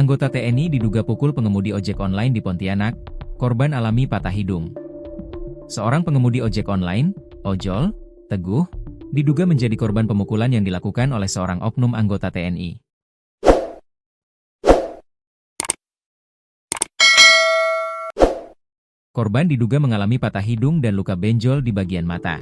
Anggota TNI diduga pukul pengemudi ojek online di Pontianak, korban alami patah hidung. Seorang pengemudi ojek online, ojol, Teguh, diduga menjadi korban pemukulan yang dilakukan oleh seorang oknum anggota TNI. Korban diduga mengalami patah hidung dan luka benjol di bagian mata.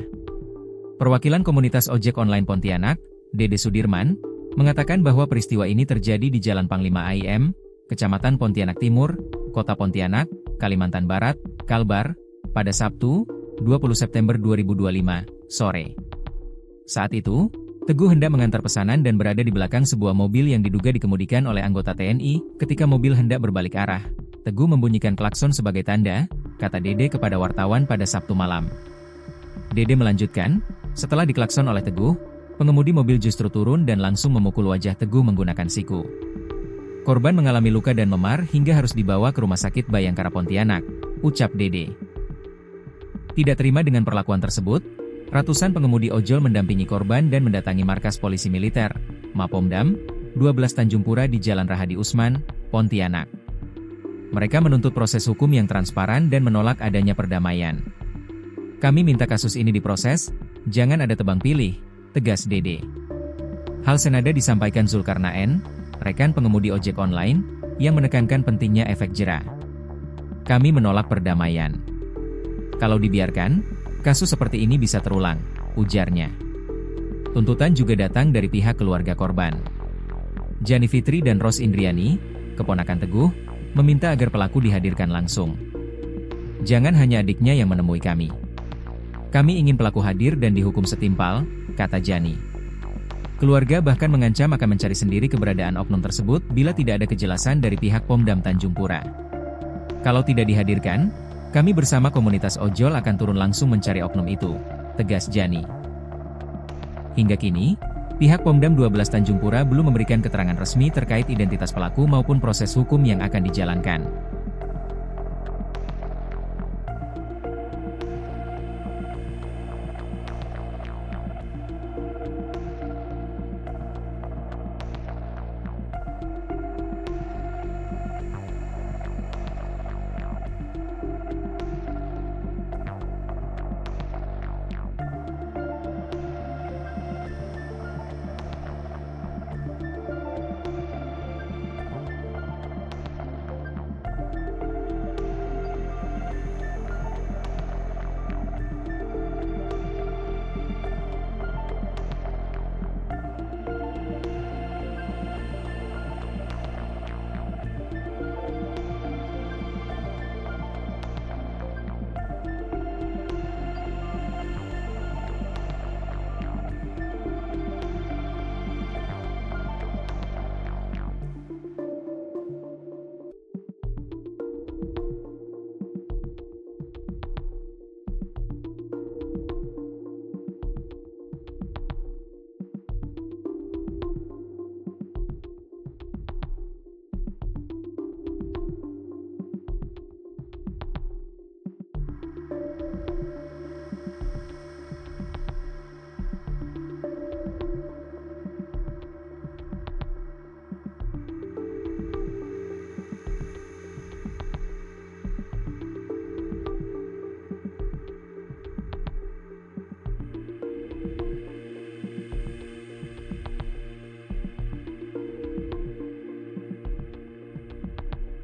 Perwakilan komunitas ojek online Pontianak, Dede Sudirman, mengatakan bahwa peristiwa ini terjadi di Jalan Panglima AIM, Kecamatan Pontianak Timur, Kota Pontianak, Kalimantan Barat, Kalbar, pada Sabtu, 20 September 2025, sore. Saat itu, Teguh hendak mengantar pesanan dan berada di belakang sebuah mobil yang diduga dikemudikan oleh anggota TNI. Ketika mobil hendak berbalik arah, Teguh membunyikan klakson sebagai tanda, kata Dede kepada wartawan pada Sabtu malam. Dede melanjutkan, setelah diklakson oleh Teguh, pengemudi mobil justru turun dan langsung memukul wajah Teguh menggunakan siku. Korban mengalami luka dan memar hingga harus dibawa ke Rumah Sakit Bayangkara Pontianak, ucap Dede. Tidak terima dengan perlakuan tersebut, ratusan pengemudi ojol mendampingi korban dan mendatangi markas polisi militer, Mapomdam, 12 Tanjung Pura di Jalan Rahadi Usman, Pontianak. Mereka menuntut proses hukum yang transparan dan menolak adanya perdamaian. Kami minta kasus ini diproses, jangan ada tebang pilih, tegas Dede. Hal senada disampaikan Zulkarnaen, rekan pengemudi ojek online, yang menekankan pentingnya efek jera. Kami menolak perdamaian. Kalau dibiarkan, kasus seperti ini bisa terulang, ujarnya. Tuntutan juga datang dari pihak keluarga korban. Jani Fitri dan Ros Indriani, keponakan Teguh, meminta agar pelaku dihadirkan langsung. Jangan hanya adiknya yang menemui kami. Kami ingin pelaku hadir dan dihukum setimpal, kata Jani. Keluarga bahkan mengancam akan mencari sendiri keberadaan oknum tersebut bila tidak ada kejelasan dari pihak Pomdam Tanjung Pura. Kalau tidak dihadirkan, kami bersama komunitas ojol akan turun langsung mencari oknum itu, tegas Jani. Hingga kini, pihak Pomdam 12 Tanjung Pura belum memberikan keterangan resmi terkait identitas pelaku maupun proses hukum yang akan dijalankan.